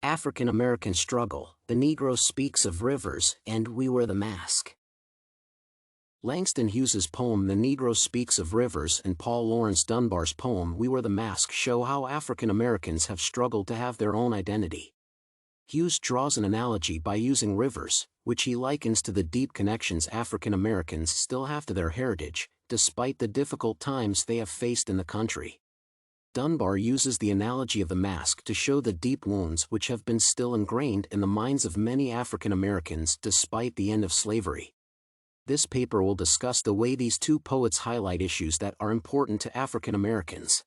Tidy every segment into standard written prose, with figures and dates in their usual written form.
African American Struggle, The Negro Speaks of Rivers, and We Wear the Mask. Langston Hughes's poem The Negro Speaks of Rivers and Paul Laurence Dunbar's poem We Wear the Mask show how African Americans have struggled to have their own identity. Hughes draws an analogy by using rivers, which he likens to the deep connections African Americans still have to their heritage, despite the difficult times they have faced in the country. Dunbar uses the analogy of the mask to show the deep wounds which have been still ingrained in the minds of many African Americans despite the end of slavery. This paper will discuss the way these two poets highlight issues that are important to African Americans.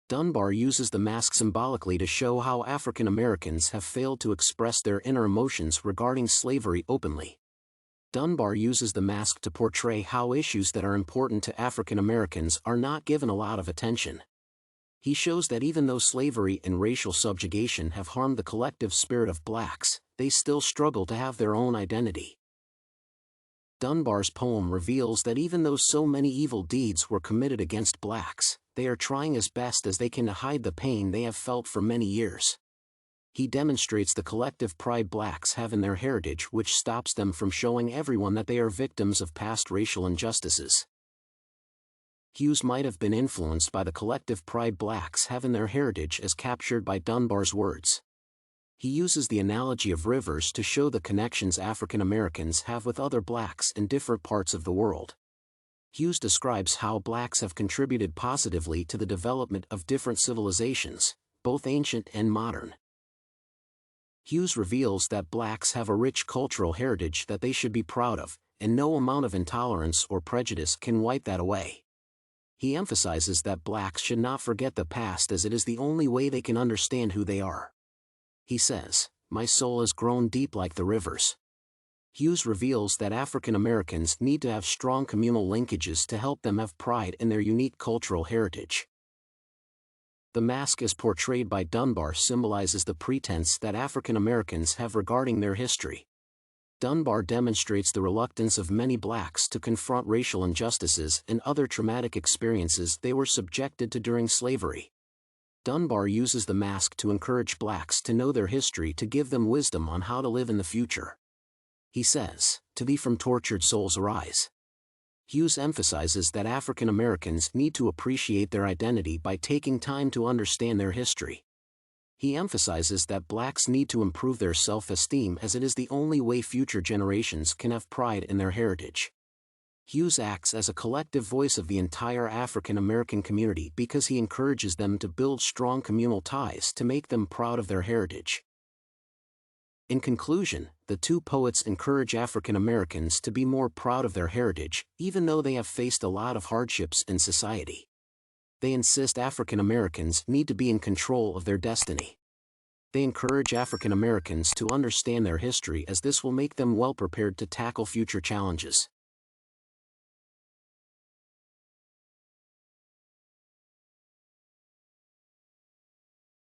Dunbar uses the mask symbolically to show how African Americans have failed to express their inner emotions regarding slavery openly. Dunbar uses the mask to portray how issues that are important to African Americans are not given a lot of attention. He shows that even though slavery and racial subjugation have harmed the collective spirit of blacks, they still struggle to have their own identity. Dunbar's poem reveals that even though so many evil deeds were committed against blacks, they are trying as best as they can to hide the pain they have felt for many years. He demonstrates the collective pride blacks have in their heritage which stops them from showing everyone that they are victims of past racial injustices. Hughes might have been influenced by the collective pride blacks have in their heritage as captured by Dunbar's words. He uses the analogy of rivers to show the connections African Americans have with other blacks in different parts of the world. Hughes describes how blacks have contributed positively to the development of different civilizations, both ancient and modern. Hughes reveals that blacks have a rich cultural heritage that they should be proud of, and no amount of intolerance or prejudice can wipe that away. He emphasizes that blacks should not forget the past as it is the only way they can understand who they are. He says, "My soul has grown deep like the rivers." Hughes reveals that African Americans need to have strong communal linkages to help them have pride in their unique cultural heritage. The mask as portrayed by Dunbar symbolizes the pretense that African Americans have regarding their history. Dunbar demonstrates the reluctance of many blacks to confront racial injustices and other traumatic experiences they were subjected to during slavery. Dunbar uses the mask to encourage blacks to know their history to give them wisdom on how to live in the future. He says, "To thee from tortured souls arise." Hughes emphasizes that African Americans need to appreciate their identity by taking time to understand their history. He emphasizes that blacks need to improve their self-esteem as it is the only way future generations can have pride in their heritage. Hughes acts as a collective voice of the entire African American community because he encourages them to build strong communal ties to make them proud of their heritage. In conclusion, the two poets encourage African Americans to be more proud of their heritage, even though they have faced a lot of hardships in society. They insist African Americans need to be in control of their destiny. They encourage African Americans to understand their history as this will make them well prepared to tackle future challenges.